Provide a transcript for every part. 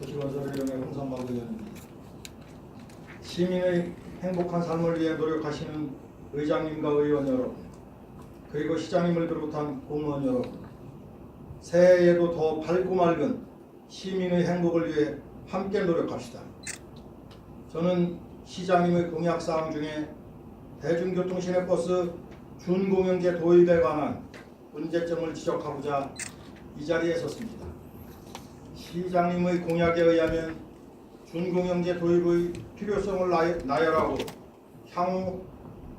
도시건설위원회 홍성박 의원입니다. 시민의 행복한 삶을 위해 노력하시는 의장님과 의원 여러분, 그리고 시장님을 비롯한 공무원 여러분, 새해에도 더 밝고 맑은 시민의 행복을 위해 함께 노력합시다. 저는 시장님의 공약사항 중에 대중교통 시내버스 준공영제 도입에 관한 문제점을 지적하고자 이 자리에 섰습니다. 시장님의 공약에 의하면 준공영제 도입의 필요성을 나열하고 향후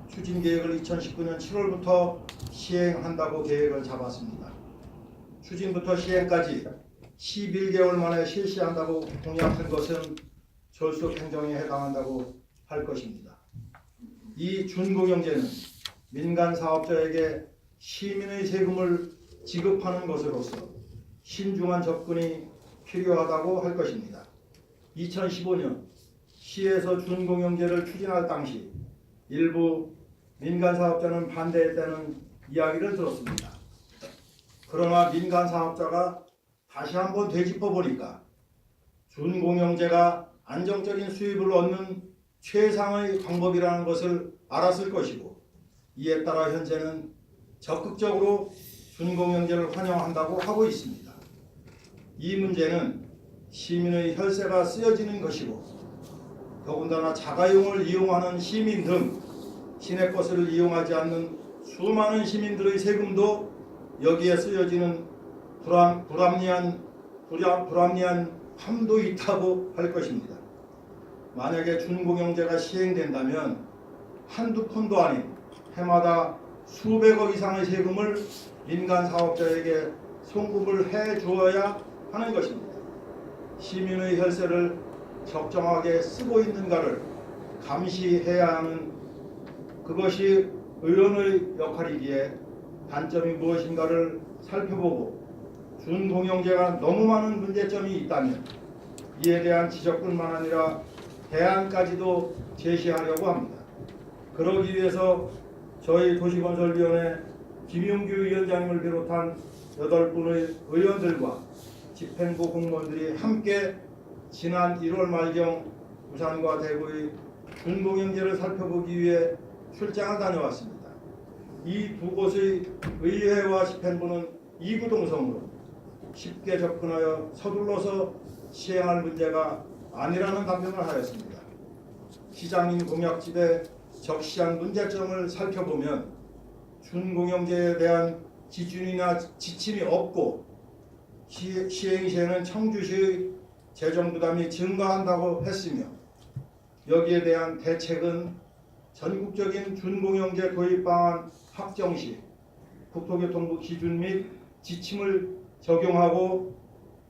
추진 계획을 2019년 7월부터 시행한다고 계획을 잡았습니다. 추진부터 시행까지 11개월 만에 실시한다고 공약한 것은 졸속 행정에 해당한다고 할 것입니다. 이 준공영제는 민간 사업자에게 시민의 세금을 지급하는 것으로서 신중한 접근이 필요하다고 할 것입니다. 2015년 시에서 준공영제를 추진할 당시 일부 민간 사업자는 반대했다는 이야기를 들었습니다. 그러나 민간 사업자가 다시 한번 되짚어 보니까 준공영제가 안정적인 수입을 얻는 최상의 방법이라는 것을 알았을 것이고, 이에 따라 현재는 적극적으로 준공영제를 환영한다고 하고 있습니다. 이 문제는 시민의 혈세가 쓰여지는 것이고, 더군다나 자가용을 이용하는 시민 등 시내버스를 이용하지 않는 수많은 시민들의 세금도 여기에 쓰여지는 불합리한 함도 있다고 할 것입니다. 만약에 준공영제가 시행된다면 한두 푼도 아닌 해마다 수백억 이상의 세금을 민간 사업자에게 송금을 해 주어야 하는 것입니다. 시민의 혈세를 적정하게 쓰고 있는가를 감시해야 하는 그것이 의원의 역할이기에 단점이 무엇인가를 살펴보고 준공영제가 너무 많은 문제점이 있다면 이에 대한 지적뿐만 아니라 대안까지도 제시하려고 합니다. 그러기 위해서 저희 도시건설위원회 김용규 위원장님을 비롯한 8분의 의원들과 집행부 공무원들이 함께 지난 1월 말경 부산과 대구의 준공영제를 살펴보기 위해 출장을 다녀왔습니다. 이 두 곳의 의회와 집행부는 이구동성으로 쉽게 접근하여 서둘러서 시행할 문제가 아니라는 답변을 하였습니다. 시장님 공약집에 적시한 문제점을 살펴보면 준공영제에 대한 기준이나 지침이 없고 시행 시에는 청주시의 재정부담이 증가한다고 했으며, 여기에 대한 대책은 전국적인 준공영제 도입 방안 확정 시 국토교통부 기준 및 지침을 적용하고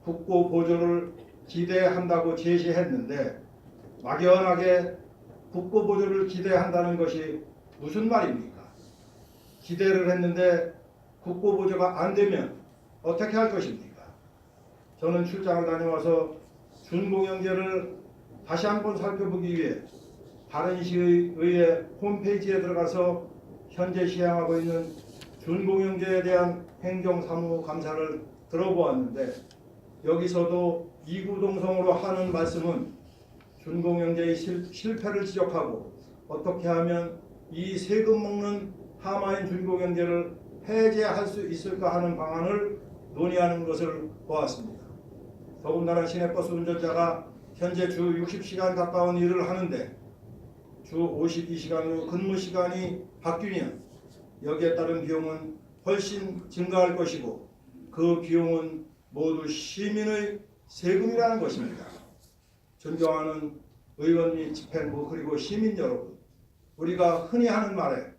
국고 보조를 기대한다고 제시했는데, 막연하게 국고 보조를 기대한다는 것이 무슨 말입니까? 기대를 했는데 국고 보조가 안 되면 어떻게 할 것입니까? 저는 출장을 다녀와서 준공영제를 다시 한번 살펴보기 위해 다른 시의회 홈페이지에 들어가서 현재 시행하고 있는 준공영제에 대한 행정사무감사를 들어보았는데, 여기서도 이구동성으로 하는 말씀은 준공영제의 실패를 지적하고 어떻게 하면 이 세금 먹는 하마인 준공영제를 해제할 수 있을까 하는 방안을 논의하는 것을 보았습니다. 더군다나 시내버스 운전자가 현재 주 60시간 가까운 일을 하는데 주 52시간으로 근무 시간이 바뀌면 여기에 따른 비용은 훨씬 증가할 것이고, 그 비용은 모두 시민의 세금이라는 것입니다. 존경하는 의원 및 집행부 그리고 시민 여러분, 우리가 흔히 하는 말에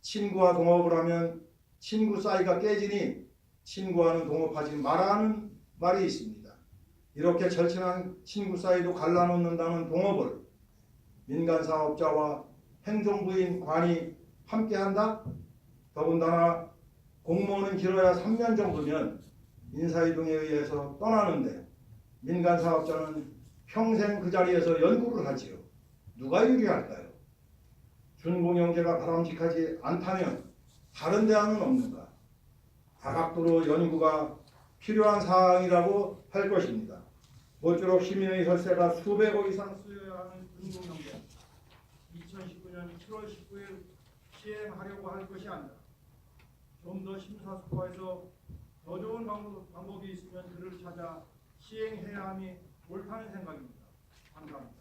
친구와 동업을 하면 친구 사이가 깨지니 친구와는 동업하지 말라는 말이 있습니다. 이렇게 절친한 친구 사이도 갈라놓는다는 동업을 민간 사업자와 행정부인 관이 함께한다? 더군다나 공무원은 길어야 3년 정도면 인사이동에 의해서 떠나는데 민간 사업자는 평생 그 자리에서 연구를 하지요. 누가 유리할까요? 준공영제가 바람직하지 않다면 다른 대안은 없는가? 다각도로 연구가 필요한 사항이라고 할 것입니다. 모쪼록 시민의 혈세가 수백억 이상 쓰여야 하는 준공경제 2019년 7월 19일 시행하려고 할 것이 아니라 좀 더 심사숙고해서 더 좋은 방법이 있으면 그를 찾아 시행해야 함이 옳다는 생각입니다. 감사합니다.